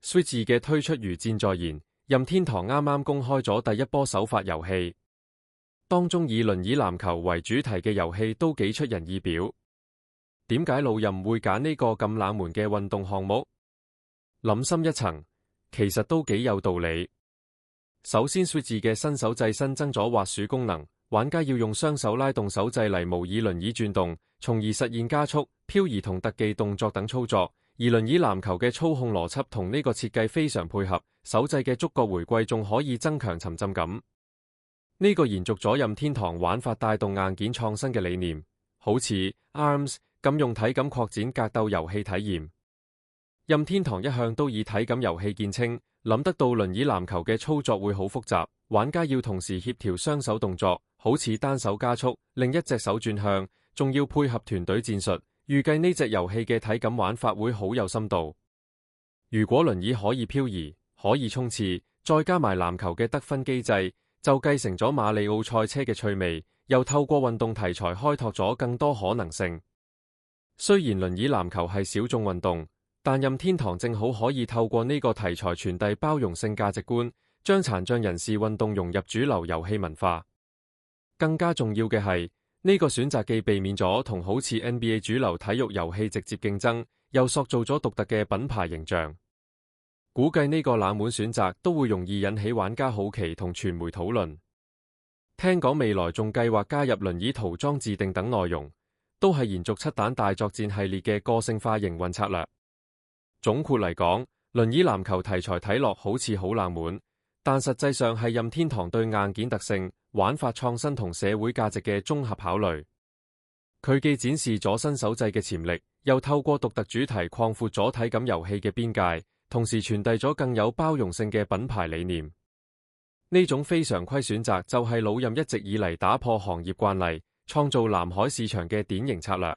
Switch 2嘅推出如箭在弦，任天堂啱啱公開咗第一波首發遊戲，當中以輪椅籃球為主題嘅遊戲都幾出人意表。點解老任會揀呢個咁冷門嘅運動項目？諗深一層，其實都幾有道理。首先 ，Switch 2嘅新手掣新增咗滑鼠功能，玩家要用雙手拉動手掣嚟模擬輪椅轉動，從而實現加速、漂移同特技動作等操作。而輪椅籃球嘅操控邏輯同呢個設計非常配合，手掣嘅觸覺回饋仲可以增強沉浸感。呢個延續咗任天堂玩法帶動硬件創新嘅理念，好似 ARMS 咁用體感擴展格鬥遊戲體驗。任天堂一向都以體感遊戲見稱，諗得到輪椅籃球嘅操作會好複雜，玩家要同時協調雙手動作，好似單手加速，另一隻手轉向，仲要配合團隊戰術。預計呢隻遊戲嘅體感玩法會好有深度。如果輪椅可以漂移，可以衝刺，再加埋籃球嘅得分機制，就繼承咗馬里奧賽車嘅趣味，又透過運動題材開拓咗更多可能性。雖然輪椅籃球係小眾運動，但任天堂正好可以透過呢個題材傳遞包容性價值觀，將殘障人士運動融入主流遊戲文化。更加重要嘅係，呢個選擇既避免咗同好似 NBA 主流體育遊戲直接競爭，又塑造咗獨特嘅品牌形象。估計呢個冷門選擇都會容易引起玩家好奇同傳媒討論。聽講未來仲計劃加入輪椅塗裝自定等內容，都係延續七蛋大作戰系列嘅個性化營運策略。總括嚟講，輪椅籃球題材睇落好似好冷門，但實際上係任天堂對硬件特性、玩法創新同社會價值嘅綜合考慮。佢既展示咗新手掣嘅潛力，又透過獨特主題擴闊咗體感遊戲嘅邊界，同時傳遞咗更有包容性嘅品牌理念。呢種非常規選擇就係老任一直以嚟打破行業慣例，創造藍海市場嘅典型策略。